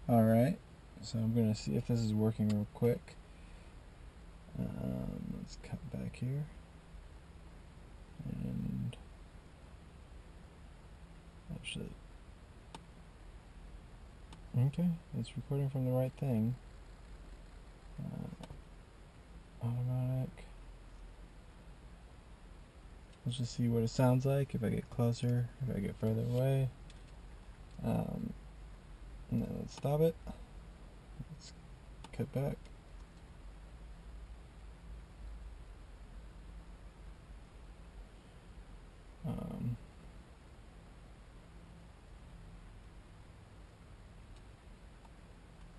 Alright, so I'm going to see if this is working real quick. Let's cut back here. And actually, okay, it's recording from the right thing. Automatic. Let's just see what it sounds like if I get closer, if I get further away. And then let's stop it. Let's cut back.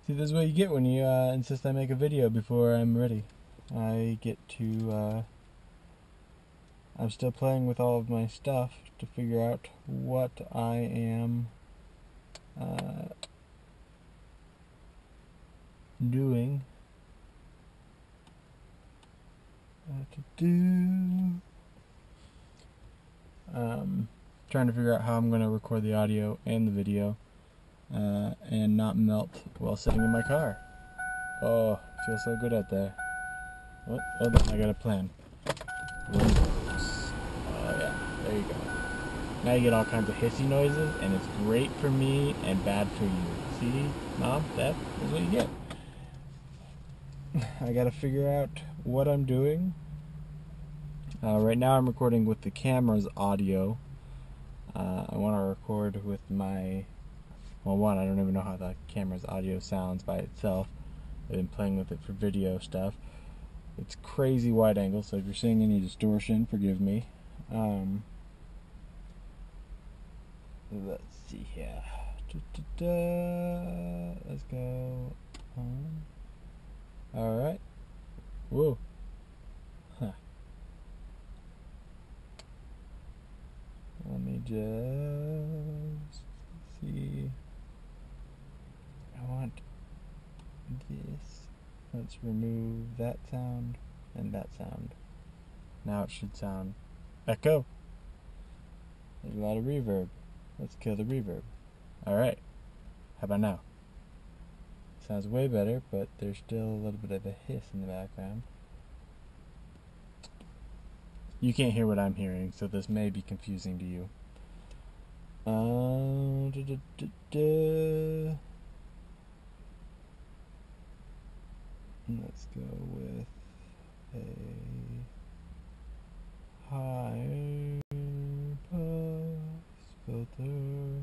See, this is what you get when you insist I make a video before I'm ready. I get to, I'm still playing with all of my stuff to figure out what I am doing. Trying to figure out how I'm going to record the audio and the video and not melt while sitting in my car. Oh, feels so good out there. Oh, hold on, I got a plan. Windows. Oh yeah, there you go. Now you get all kinds of hissy noises, and it's great for me and bad for you. See, Mom, Dad, that's what you get. I gotta figure out what I'm doing. Right now I'm recording with the camera's audio. I want to record with my, well, I don't even know how the camera's audio sounds by itself. I've been playing with it for video stuff. It's crazy wide angle, so if you're seeing any distortion, forgive me. Let's see here. Let's go. Alright. Whoa. Huh. Let me just see. I want this. Let's remove that sound and that sound. Now it should sound echo. There's a lot of reverb. Let's kill the reverb. Alright. How about now? Sounds way better, but there's still a little bit of a hiss in the background. You can't hear what I'm hearing, so this may be confusing to you. Let's go with a high pass filter.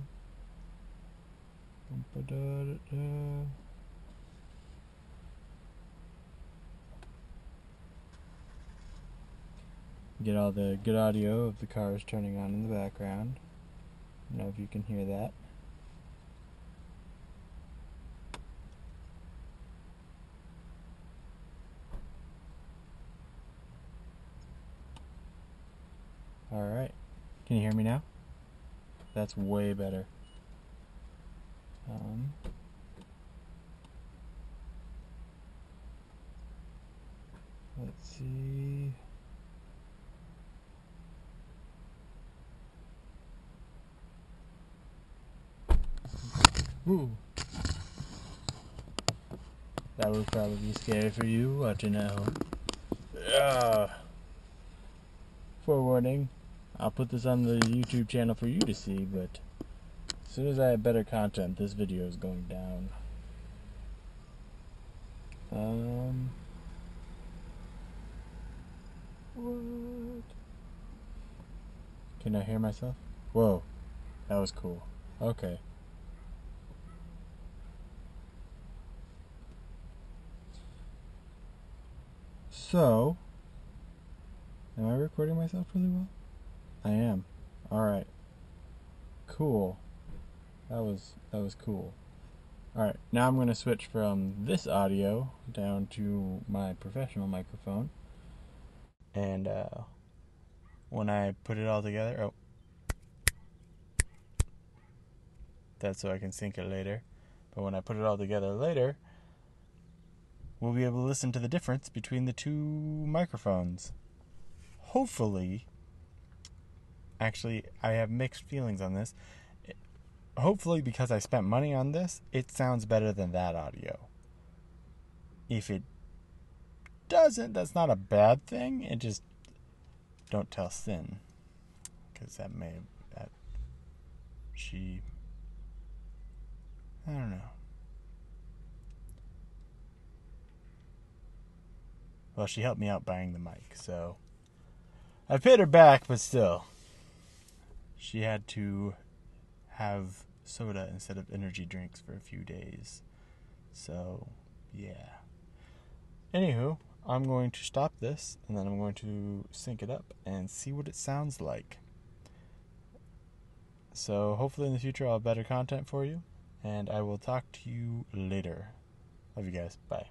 Get all the good audio of the cars turning on in the background. I don't know if you can hear that. Alright. Can you hear me now? That's way better. Let's see. Ooh. That would probably be scary for you watching at home. Forewarning, I'll put this on the YouTube channel for you to see, but as soon as I have better content, this video is going down. What? Can I hear myself? Whoa, that was cool. Okay. So, am I recording myself really well? I am. Alright. Cool. That was cool. Alright, now I'm going to switch from this audio down to my professional microphone. And when I put it all together, that's so I can sync it later. But when I put it all together later, we'll be able to listen to the difference between the two microphones. Hopefully, actually, I have mixed feelings on this. hopefully because I spent money on this, it sounds better than that audio. If it doesn't, that's not a bad thing. It just, don't tell Sin, because I don't know. Well, she helped me out buying the mic, so I paid her back, but still, she had to have soda instead of energy drinks for a few days. So, yeah. Anywho, I'm going to stop this, and then I'm going to sync it up and see what it sounds like. So hopefully in the future I'll have better content for you, and I will talk to you later. Love you guys. Bye.